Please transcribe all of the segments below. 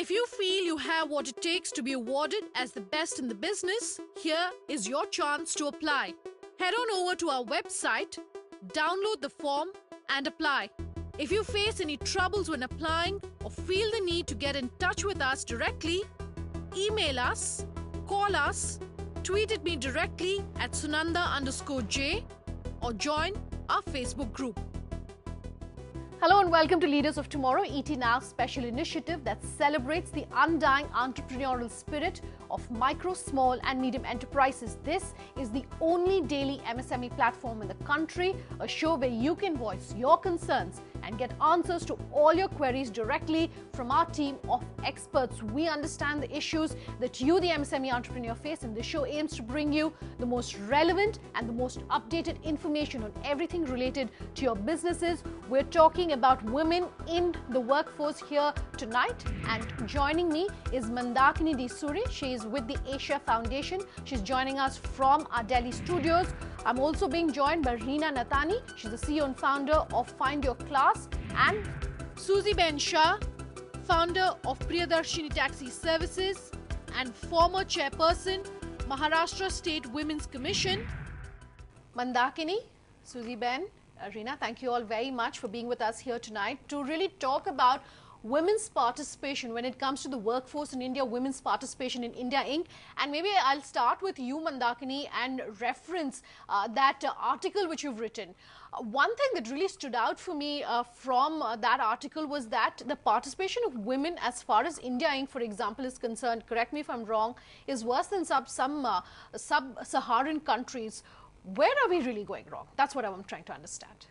If you feel you have what it takes to be awarded as the best in the business, here is your chance to apply. Head on over to our website, download the form and apply. If you face any troubles when applying or feel the need to get in touch with us directly, email us, call us, tweet at me directly at Sunanda_J or join our Facebook group. Hello and welcome to Leaders of Tomorrow, ET Now's special initiative that celebrates the undying entrepreneurial spirit of micro, small and medium enterprises. This is the only daily MSME platform in the country, a show where you can voice your concerns and get answers to all your queries directly from our team of experts. We understand the issues that you, the MSME entrepreneur, face, and this show aims to bring you the most relevant and the most updated information on everything related to your businesses. We're talking about women in the workforce here tonight, and joining me is Mandakini Desuri. She is with the Asia Foundation. She's joining us from our Delhi studios. I'm also being joined by Reena Nathani. She's the CEO and founder of Find Your Class, and Suzy Ben Shah, founder of Priyadarshini Taxi Services and former chairperson, Maharashtra State Women's Commission. Mandakini, Suzy Ben, Reena, thank you all very much for being with us here tonight to really talk about women's participation when it comes to the workforce in India, women's participation in India Inc. And maybe I'll start with you, Mandakini, and reference that article which you've written. One thing that really stood out for me from that article was that the participation of women as far as India Inc., for example, is concerned, correct me if I'm wrong, is worse than some sub-Saharan countries. Where are we really going wrong? That's what I'm trying to understand.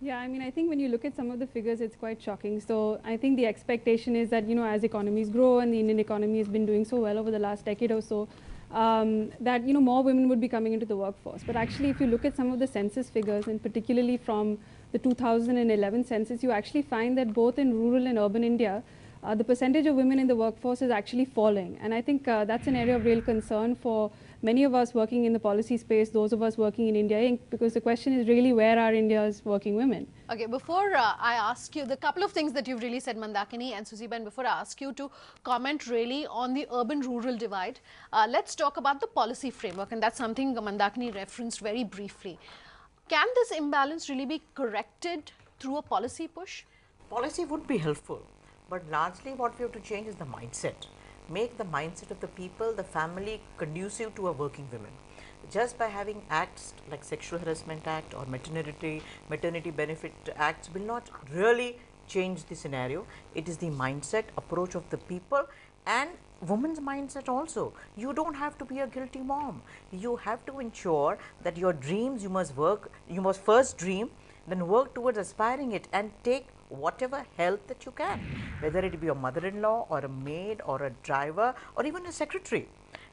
Yeah, I mean, I think when you look at some of the figures, it's quite shocking. So I think the expectation is that, as economies grow, and the Indian economy has been doing so well over the last decade or so, that, more women would be coming into the workforce. But actually, if you look at some of the census figures, and particularly from the 2011 census, you actually find that both in rural and urban India, the percentage of women in the workforce is actually falling. And I think that's an area of real concern for many of us working in the policy space, those of us working in India Inc., because the question is really, where are India's working women? Okay, before I ask you, the couple of things that you've really said, Mandakini and Suzy Ben, before I ask you to comment really on the urban-rural divide, let's talk about the policy framework, and that's something Mandakini referenced very briefly. Can this imbalance really be corrected through a policy push? Policy would be helpful, but largely what we have to change is the mindset. Make the mindset of the people, the family, conducive to a working woman. Just by having acts like Sexual Harassment Act or Maternity Benefit Acts will not really change the scenario. It is the mindset, approach of the people, and women's mindset also. You don't have to be a guilty mom. You have to ensure that your dreams, you must first dream, then work towards aspiring it, and take whatever help that you can, whether it be a mother-in-law or a maid or a driver or even a secretary.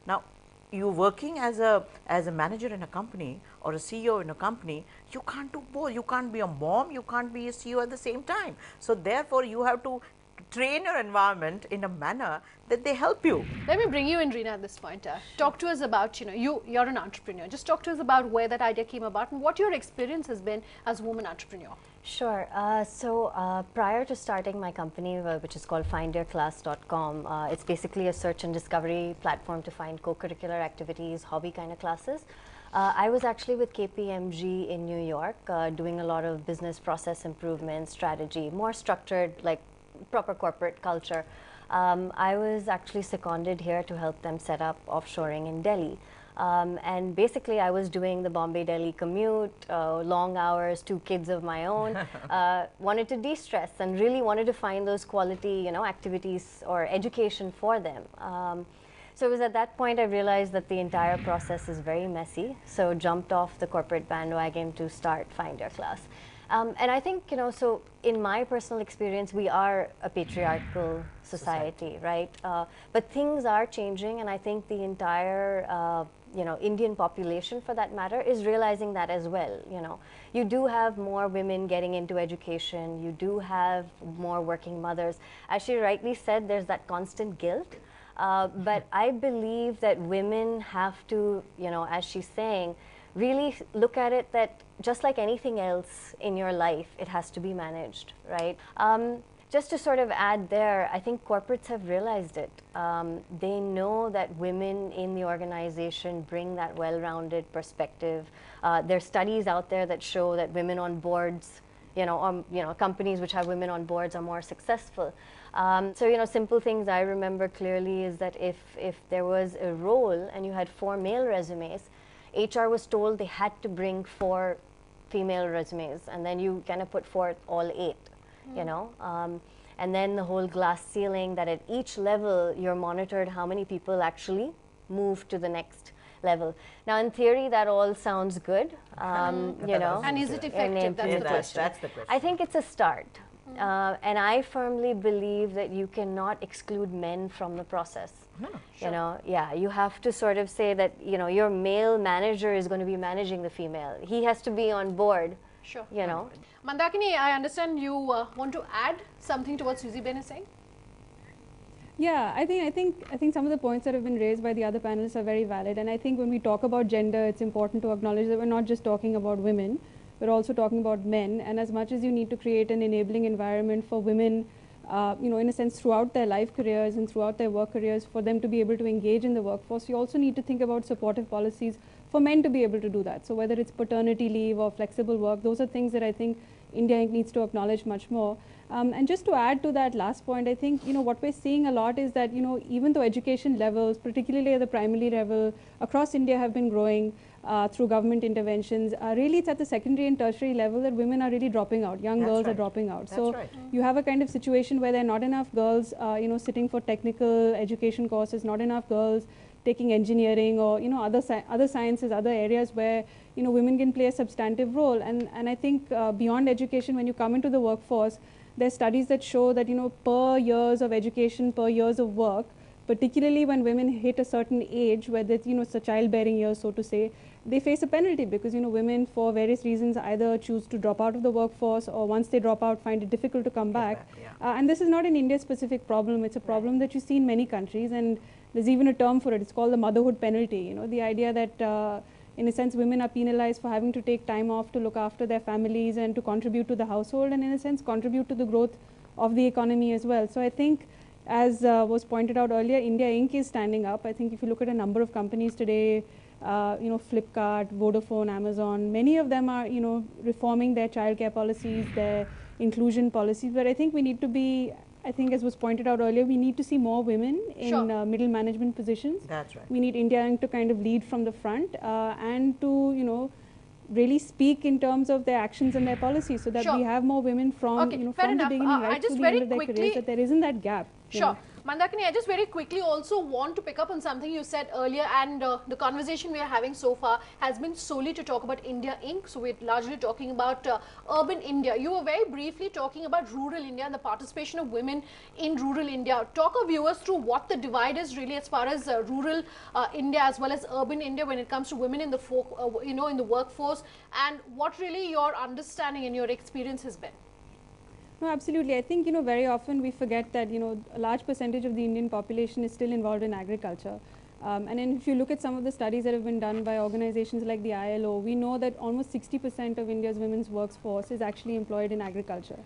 Now, you working as a manager in a company or a CEO in a company, you can't do both. You can't be a mom, you can't be a CEO at the same time. So therefore, you have to train your environment in a manner that they help you. Let me bring you in, Reena, at this point. Talk to us about, you're an entrepreneur. Just talk to us about where that idea came about and what your experience has been as a woman entrepreneur. Sure. Prior to starting my company, which is called findyourclass.com, it's basically a search and discovery platform to find co-curricular activities, hobby kind of classes. I was actually with KPMG in New York, doing a lot of business process improvement, strategy, more structured, like proper corporate culture. I was actually seconded here to help them set up offshoring in Delhi. And basically, I was doing the Bombay-Delhi commute, long hours, 2 kids of my own, wanted to de-stress and really wanted to find those quality, activities or education for them. So it was at that point I realized that the entire process is very messy, so jumped off the corporate bandwagon to start Find Your Class. And I think, so in my personal experience, we are a patriarchal society, right? But things are changing, and I think the entire, Indian population, for that matter, is realizing that as well. You do have more women getting into education. You do have more working mothers. As she rightly said, there's that constant guilt. But I believe that women have to, as she's saying, really look at it that just like anything else in your life, it has to be managed, right? just to sort of add there, I think corporates have realized it. They know that women in the organization bring that well-rounded perspective. There are studies out there that show that women on boards, companies which have women on boards are more successful. So, simple things I remember clearly is that if there was a role and you had 4 male resumes, HR was told they had to bring 4 female resumes, and then you kind of put forth all 8, and then the whole glass ceiling that at each level you're monitored how many people actually move to the next level. Now, in theory, that all sounds good, And is it effective? That's the question. That's the question. I think it's a start. And I firmly believe that you cannot exclude men from the process. No, sure. You have to sort of say that, your male manager is going to be managing the female. He has to be on board. Sure. Mandakini, I understand you want to add something to what Suzy Ben is saying. Yeah, I think some of the points that have been raised by the other panelists are very valid, and I think when we talk about gender, it's important to acknowledge that we're not just talking about women, we're also talking about men. And as much as you need to create an enabling environment for women, in a sense, throughout their life careers and throughout their work careers, for them to be able to engage in the workforce, you also need to think about supportive policies for men to be able to do that. So whether it's paternity leave or flexible work, those are things that I think India Inc. needs to acknowledge much more. And just to add to that last point, I think, what we're seeing a lot is that, even though education levels, particularly at the primary level across India, have been growing through government interventions, really it's at the secondary and tertiary level that women are really dropping out. Young girls are dropping out. So you have a kind of situation where there are not enough girls, sitting for technical education courses, not enough girls taking engineering or, other sciences, other areas where, women can play a substantive role. And I think beyond education, when you come into the workforce, there are studies that show that, per years of education, per years of work, particularly when women hit a certain age where it's, it's a childbearing years, so to say, they face a penalty because, women for various reasons either choose to drop out of the workforce, or once they drop out, find it difficult to come back. And this is not an India-specific problem. It's a problem that you see in many countries, and there's even a term for it. It's called the motherhood penalty. The idea that in a sense, women are penalized for having to take time off to look after their families and to contribute to the household, and in a sense contribute to the growth of the economy as well. So I think, as was pointed out earlier, India Inc. is standing up. I think if you look at a number of companies today, Flipkart, Vodafone, Amazon, many of them are, reforming their childcare policies, their inclusion policies. But I think we need to be, as was pointed out earlier, we need to see more women in middle management positions. That's right. We need India Inc. to kind of lead from the front and to, really speak in terms of their actions and their policies, so that we have more women from, from the beginning right to the end of their careers, that there isn't that gap. Sure. Mandakini, I just very quickly also want to pick up on something you said earlier, and the conversation we are having so far has been solely to talk about India Inc. So we're largely talking about urban India. You were very briefly talking about rural India and the participation of women in rural India. Talk our viewers through what the divide is really as far as rural India as well as urban India when it comes to women in the in the workforce, and what really your understanding and your experience has been. No, absolutely. I think, very often we forget that, a large percentage of the Indian population is still involved in agriculture. And then if you look at some of the studies that have been done by organizations like the ILO, we know that almost 60% of India's women's workforce is actually employed in agriculture.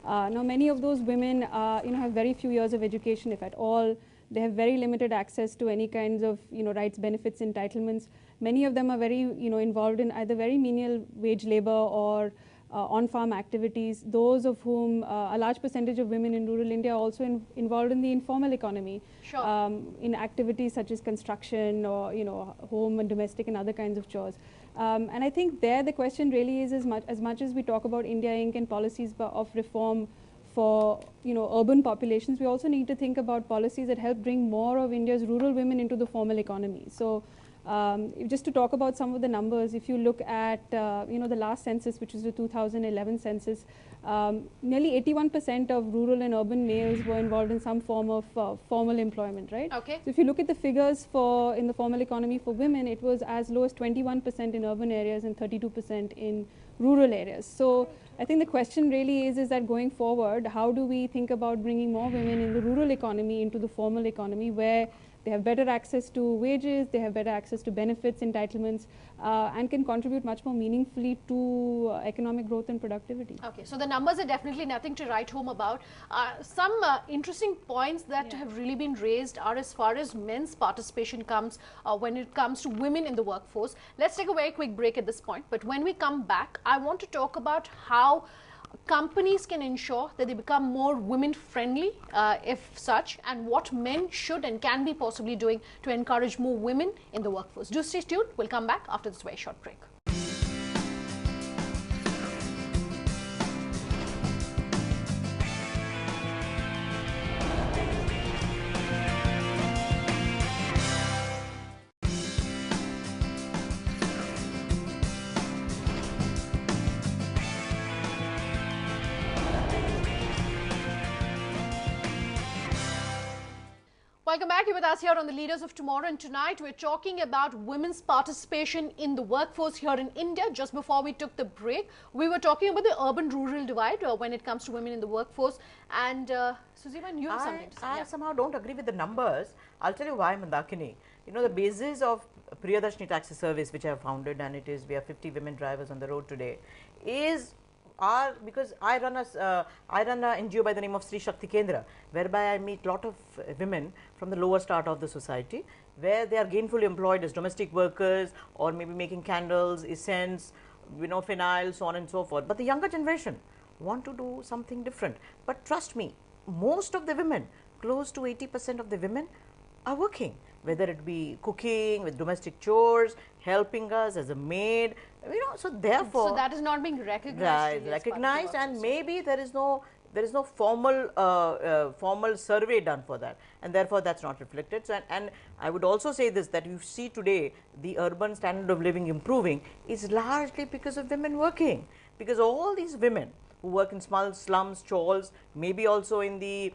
Now, many of those women, have very few years of education, if at all. They have very limited access to any kinds of, rights, benefits, entitlements. Many of them are very, involved in either very menial wage labor or on-farm activities, those of whom a large percentage of women in rural India are also involved in the informal economy, in activities such as construction or, home and domestic and other kinds of chores. And I think there the question really is as much as we talk about India Inc. and policies of reform for, urban populations, we also need to think about policies that help bring more of India's rural women into the formal economy. So, just to talk about some of the numbers, if you look at the last census, which was the 2011 census, nearly 81% of rural and urban males were involved in some form of formal employment, right? Okay. So if you look at the figures in the formal economy for women, it was as low as 21% in urban areas and 32% in rural areas. So I think the question really is that going forward, how do we think about bringing more women in the rural economy into the formal economy, where They have better access to wages, they have better access to benefits, entitlements, and can contribute much more meaningfully to economic growth and productivity. Okay, so the numbers are definitely nothing to write home about. Some interesting points that have really been raised are as far as men's participation comes when it comes to women in the workforce. Let's take a very quick break at this point, but when we come back, I want to talk about how companies can ensure that they become more women friendly, if such, and what men should and can be possibly doing to encourage more women in the workforce. Do stay tuned. We'll come back after this very short break. Welcome back. You're with us here on the Leaders of Tomorrow, and tonight we're talking about women's participation in the workforce here in India. Just before we took the break, we were talking about the urban-rural divide when it comes to women in the workforce. And Suzeeman, you have something to say. I somehow don't agree with the numbers. I'll tell you why, Mandakini. You know, the basis of Priyadarshini Taxi Service, which I have founded, and it is, we have 50 women drivers on the road today, is because I run a NGO by the name of Sri Shakti Kendra, whereby I meet lot of women from the lower strata of the society, where they are gainfully employed as domestic workers or maybe making candles, essence, you know, phenyl, so on and so forth. But the younger generation want to do something different. But trust me, most of the women, close to 80% of the women are working, whether it be cooking, with domestic chores, helping us as a maid, you know, so therefore. So that is not being recognized. Right, recognized, and maybe there is no formal formal survey done for that, and therefore that's not reflected. So, and I would also say this, that you see today the urban standard of living improving is largely because of women working, because all these women who work in small slums, chawls, maybe also in the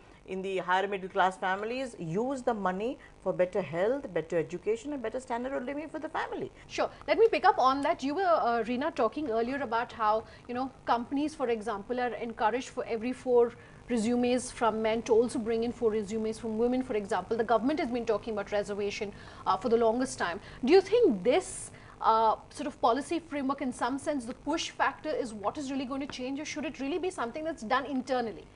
higher middle class families, use the money for better health, better education, and better standard of living for the family. Sure. Let me pick up on that. You were, Reena, talking earlier about how, you know, companies, for example, are encouraged for every 4 resumes from men to also bring in 4 resumes from women, for example. The government has been talking about reservation for the longest time. Do you think this sort of policy framework, in some sense, the push factor is what is really going to change, or should it really be something that's done internally?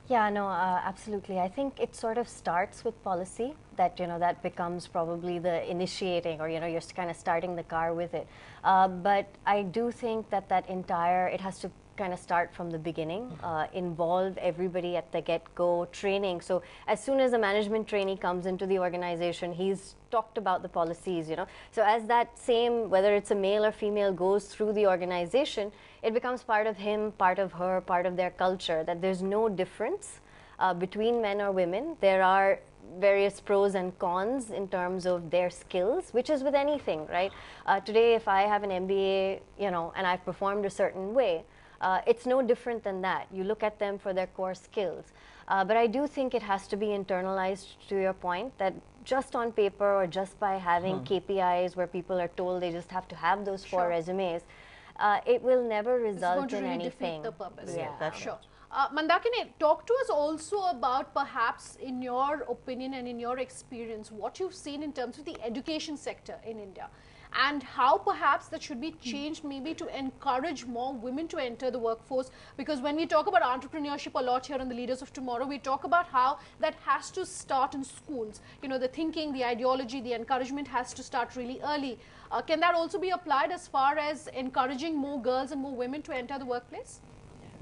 Yeah, no, absolutely. I think it sort of starts with policy, that, you know, that becomes probably the initiating, or, you know, you're kind of starting the car with it. But I do think that it has to kind of start from the beginning, involve everybody at the get-go, training. So as soon as a management trainee comes into the organization, he's talked about the policies, you know. So as that same, whether it's a male or female, goes through the organization, it becomes part of him, part of her, part of their culture, that there's no difference between men or women. There are various pros and cons in terms of their skills, which is with anything, right? Today, if I have an MBA, you know, and I've performed a certain way, it's no different than that. You look at them for their core skills. But I do think it has to be internalized, to your point, that just on paper or just by having KPIs where people are told they just have to have those 4 resumes, it will never result in anything. Defeat the purpose. Yeah, that's sure. Mandakini, talk to us also about, perhaps in your opinion and in your experience, what you've seen in terms of the education sector in India, and how perhaps that should be changed maybe to encourage more women to enter the workforce. Because when we talk about entrepreneurship a lot here on the Leaders of Tomorrow, we talk about how that has to start in schools. You know, the thinking, the ideology, the encouragement has to start really early. Can that also be applied as far as encouraging more girls and more women to enter the workplace?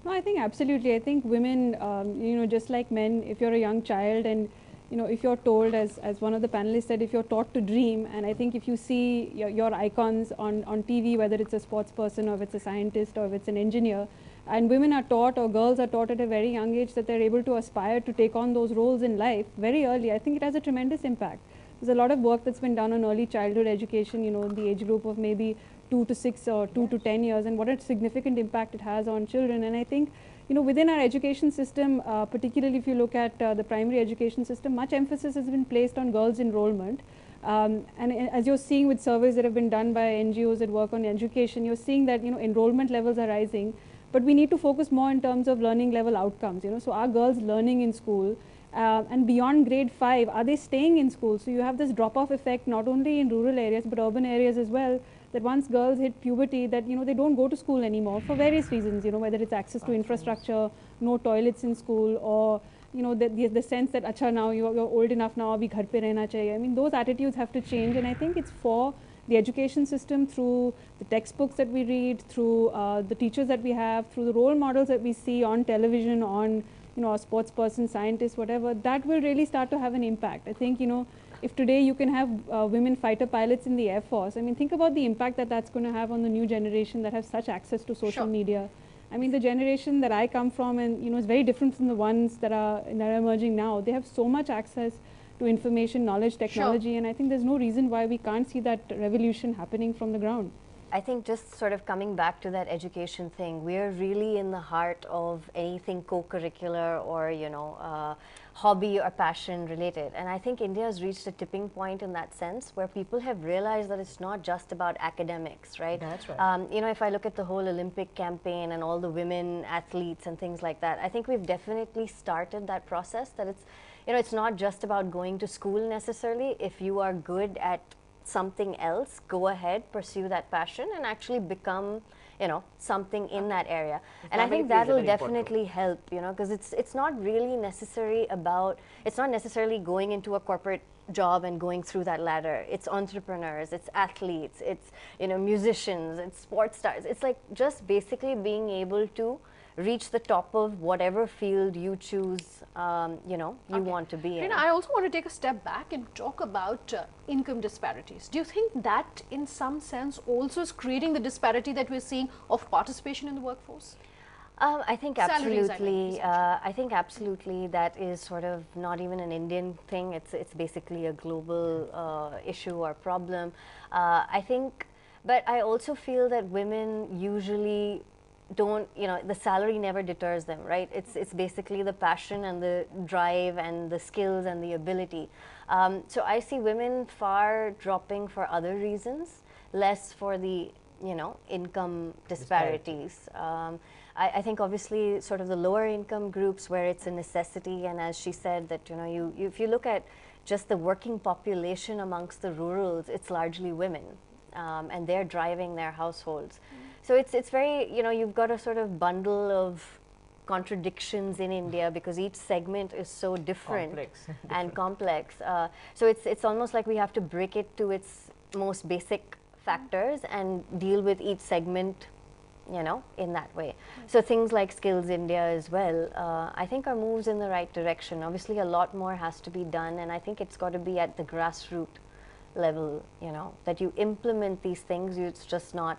No, I think absolutely. I think women, you know, just like men, if you're a young child and, you know, if you're told, as one of the panelists said, if you're taught to dream, and I think if you see your icons on TV, whether it's a sports person or if it's a scientist or if it's an engineer, and women are taught, or girls are taught at a very young age, that they're able to aspire to take on those roles in life very early, I think it has a tremendous impact. There's a lot of work that's been done on early childhood education, you know, in the age group of maybe 2 to 6 or 2 to 10 years, and what a significant impact it has on children. And I think, you know, within our education system, particularly if you look at the primary education system, much emphasis has been placed on girls' enrollment. And as you're seeing with surveys that have been done by NGOs that work on education, you're seeing that, you know, enrollment levels are rising, but we need to focus more in terms of learning level outcomes, you know. So are girls learning in school? And beyond grade 5, are they staying in school? So you have this drop-off effect not only in rural areas but urban areas as well, that once girls hit puberty, that they don't go to school anymore for various reasons, whether it's access to infrastructure, no toilets in school, or the sense that acha, now you're old enough now, abhi ghar pe rehna chahiye. I mean, those attitudes have to change, and I think it's for the education system, through the textbooks that we read, through the teachers that we have, through the role models that we see on television, on a sports person, scientist, whatever, that will really start to have an impact. I think, if today you can have women fighter pilots in the Air Force, I mean, think about the impact that that's going to have on the new generation that have such access to social media. I mean, the generation that I come from, and is very different from the ones that are emerging now. They have so much access to information, knowledge, technology, and I think there's no reason why we can't see that revolution happening from the ground. I think just sort of coming back to that education thing, we're really in the heart of anything co-curricular or, hobby or passion related. And I think India has reached a tipping point in that sense where people have realized that it's not just about academics, right? That's right. If I look at the whole Olympic campaign and all the women athletes and things like that, I think we've definitely started that process, that it's not just about going to school necessarily. If you are good at something else, go ahead, pursue that passion and actually become something in that area. And I think that will definitely help, because it's not really necessary about, it's not necessarily going into a corporate job and going through that ladder. It's entrepreneurs, it's athletes, it's musicians, it's sports stars. It's like just basically being able to reach the top of whatever field you choose, you want to be in. I also want to take a step back and talk about income disparities. Do you think that in some sense also is creating the disparity that we're seeing of participation in the workforce? I think Salaries, absolutely. I think absolutely that is sort of not even an Indian thing. It's basically a global issue or problem. I think, but I also feel that women usually don't, the salary never deters them, right? It's basically the passion and the drive and the skills and the ability. So I see women far dropping for other reasons, less for the income disparities. I think obviously sort of the lower income groups where it's a necessity, and as she said that if you look at just the working population amongst the rurals, it's largely women, and they're driving their households. So it's very, you've got a sort of bundle of contradictions in India because each segment is so different and complex. So it's almost like we have to break it to its most basic factors and deal with each segment, in that way. So things like Skills India as well, I think are moves in the right direction. Obviously a lot more has to be done, and I think it's got to be at the grassroots level, that you implement these things. It's just not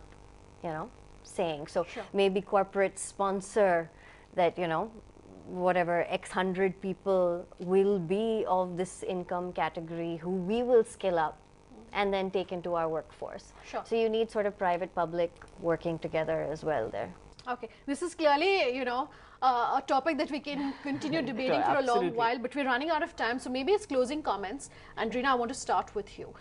saying. So maybe corporate sponsor that, whatever X hundred people will be of this income category who we will skill up and then take into our workforce. So you need sort of private public working together as well there. Okay, this is clearly, a topic that we can continue debating for a long while, but we're running out of time. So maybe it's closing comments. And Reena, I want to start with you.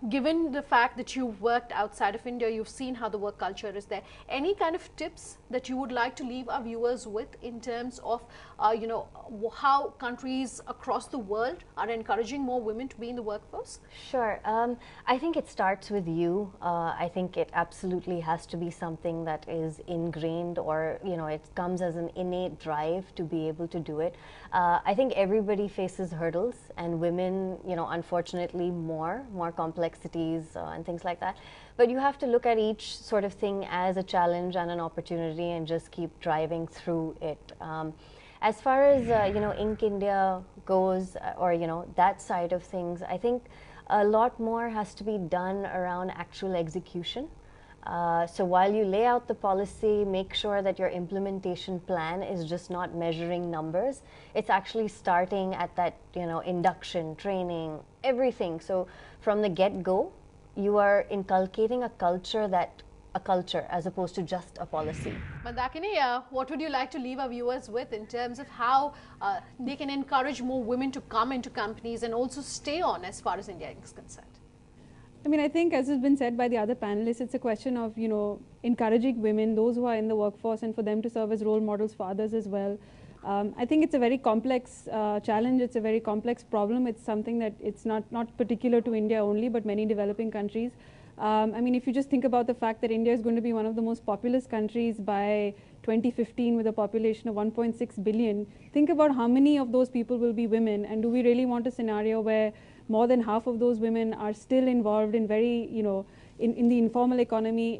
Given the fact that you've worked outside of India, you've seen how the work culture is there. Any kind of tips that you would like to leave our viewers with in terms of, how countries across the world are encouraging more women to be in the workforce? Sure. I think it starts with you. I think it absolutely has to be something that is ingrained, or, it comes as an innate drive to be able to do it. I think everybody faces hurdles, and women, unfortunately more complexities and things like that. But you have to look at each sort of thing as a challenge and an opportunity and just keep driving through it. As far as, Inc. India goes, or, that side of things, I think a lot more has to be done around actual execution. So while you lay out the policy, make sure that your implementation plan is just not measuring numbers. It's actually starting at that, induction, training, everything. So from the get-go, you are inculcating a culture as opposed to just a policy. Mandakini, what would you like to leave our viewers with in terms of how they can encourage more women to come into companies and also stay on as far as India is concerned? I mean, I think as has been said by the other panelists, it's a question of, encouraging women, those who are in the workforce, and for them to serve as role models for others as well. I think it's a very complex challenge. It's a very complex problem. It's something that it's not particular to India only, but many developing countries. I mean, if you just think about the fact that India is going to be one of the most populous countries by 2015 with a population of 1.6 billion, think about how many of those people will be women, and do we really want a scenario where more than half of those women are still involved in very, you know, in the informal economy,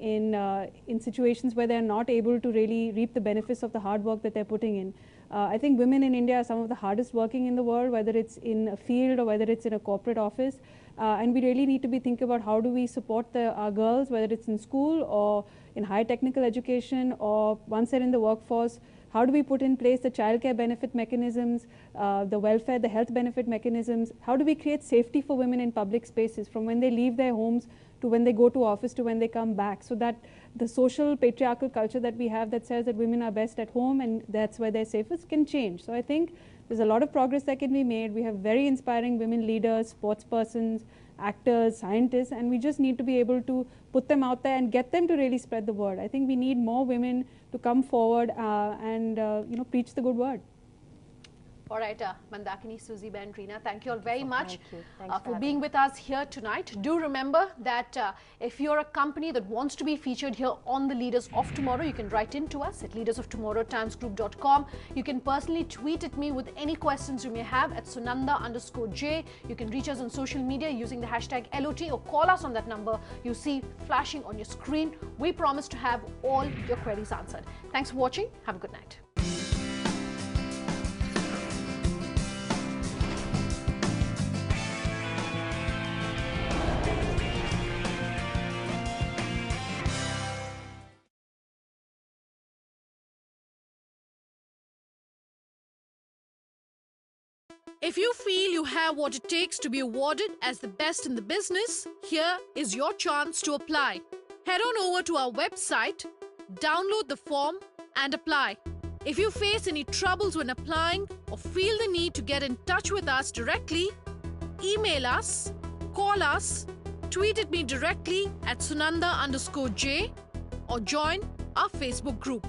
in situations where they're not able to really reap the benefits of the hard work that they're putting in. I think women in India are some of the hardest working in the world, whether it's in a field or whether it's in a corporate office. And we really need to be thinking about how do we support our girls, whether it's in school or in higher technical education, or once they're in the workforce, how do we put in place the childcare benefit mechanisms, the welfare, the health benefit mechanisms? How do we create safety for women in public spaces from when they leave their homes to when they go to office to when they come back, so that the social patriarchal culture that we have that says that women are best at home and that's where they're safest can change. So I think there's a lot of progress that can be made. We have very inspiring women leaders, sports persons, actors, scientists, and we just need to be able to put them out there and get them to really spread the word. I think we need more women to come forward and you know, preach the good word. All right, Mandakini, Susie, Ben, Reena, thank you all very much for being with us here tonight. Do remember that if you're a company that wants to be featured here on the Leaders of Tomorrow, you can write in to us at leadersoftomorrow@timesgroup.com. You can personally tweet at me with any questions you may have at Sunanda_J. You can reach us on social media using the hashtag LOT, or call us on that number you see flashing on your screen. We promise to have all your queries answered. Thanks for watching. Have a good night. If you feel you have what it takes to be awarded as the best in the business, here is your chance to apply. Head on over to our website, download the form and apply. If you face any troubles when applying or feel the need to get in touch with us directly, email us, call us, tweet at me directly at Sunanda_J, or join our Facebook group.